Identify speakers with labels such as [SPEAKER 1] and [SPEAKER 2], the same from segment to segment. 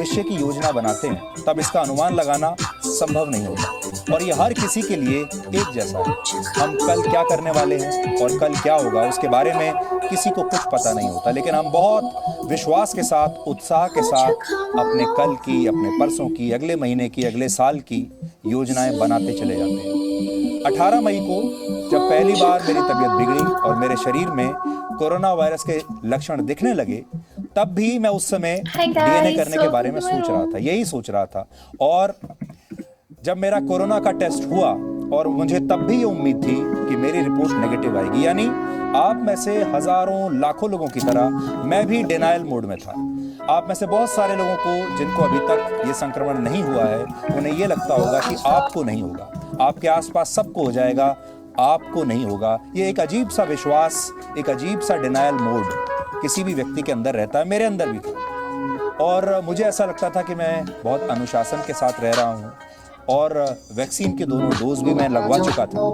[SPEAKER 1] भविष्य की योजना बनाते हैं तब इसका अनुमान लगाना संभव नहीं होता और ये हर किसी के लिए एक जैसा है। हम कल क्या करने वाले हैं और कल क्या होगा उसके बारे में किसी को कुछ पता नहीं होता, लेकिन हम बहुत विश्वास के साथ, उत्साह के साथ अपने कल की, अपने परसों की, अगले महीने की, अगले साल की योजनाएं बनाते चले जाते हैं। 18 मई को जब पहली बार मेरी तबीयत बिगड़ी और मेरे शरीर में कोरोना वायरस के लक्षण दिखने लगे, तब भी मैं उस समय डीएनए करने के बारे में सोच रहा था, यही सोच रहा था। और जब मेरा कोरोना का टेस्ट हुआ और मुझे तब भी ये उम्मीद थी कि मेरी रिपोर्ट नेगेटिव आएगी, यानी आप में से हजारों लाखों लोगों की तरह मैं भी डिनायल मोड में था। आप में से बहुत सारे लोगों को जिनको अभी तक ये संक्रमण नहीं हुआ है, उन्हें ये लगता होगा कि आपको नहीं होगा, आपके आसपास सबको हो जाएगा, आपको नहीं होगा। ये एक अजीब सा विश्वास, एक अजीब सा डिनायल मोड किसी भी व्यक्ति के अंदर रहता है, मेरे अंदर भी था। और मुझे ऐसा लगता था कि मैं बहुत अनुशासन के साथ रह रहा हूँ और वैक्सीन के दोनों डोज भी मैं लगवा चुका था,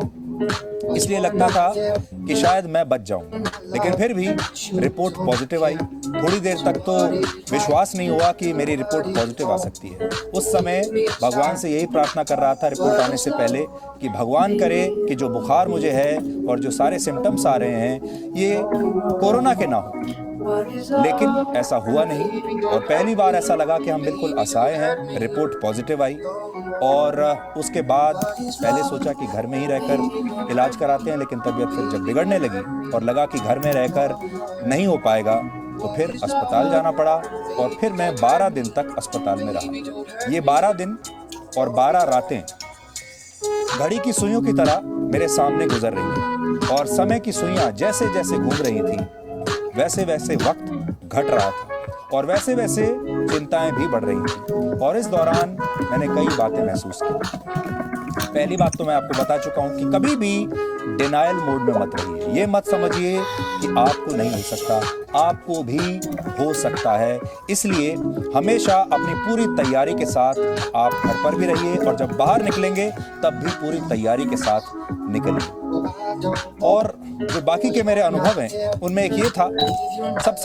[SPEAKER 1] इसलिए लगता था कि शायद मैं बच जाऊंगा। लेकिन फिर भी रिपोर्ट पॉजिटिव आई। थोड़ी देर तक तो विश्वास नहीं हुआ कि मेरी रिपोर्ट पॉजिटिव आ सकती है। उस समय भगवान से यही प्रार्थना कर रहा था रिपोर्ट आने से पहले कि भगवान करे कि जो बुखार मुझे है और जो सारे सिम्टम्स आ रहे हैं ये कोरोना के ना हो। लेकिन ऐसा हुआ नहीं और पहली बार ऐसा लगा कि हम बिल्कुल असहाय हैं। रिपोर्ट पॉजिटिव आई और उसके बाद पहले सोचा कि घर में ही रहकर इलाज कराते हैं, लेकिन तबीयत फिर जब बिगड़ने लगी और लगा कि घर में रहकर नहीं हो पाएगा तो फिर अस्पताल जाना पड़ा और फिर मैं 12 दिन तक अस्पताल में रहा। ये 12 दिन और 12 रातें घड़ी की सुइयों की तरह मेरे सामने गुजर रही थी और समय की सुइयां जैसे जैसे घूम रही थी वैसे वैसे वक्त घट रहा था और वैसे वैसे चिंताएं भी बढ़ रही थी। और इस दौरान मैंने कई बातें महसूस की। पहली बात तो मैं आपको बता चुका हूं कि कभी भी डिनायल मोड में मत रहिए। ये मत समझिए कि आपको नहीं हो सकता, आपको भी हो सकता है। इसलिए हमेशा अपनी पूरी तैयारी के साथ आप घर पर भी रहिए और जब बाहर निकलेंगे तब भी पूरी तैयारी के साथ निकलिए। और जो बाकी के मेरे अनुभव हैं उनमें एक ये था, सबसे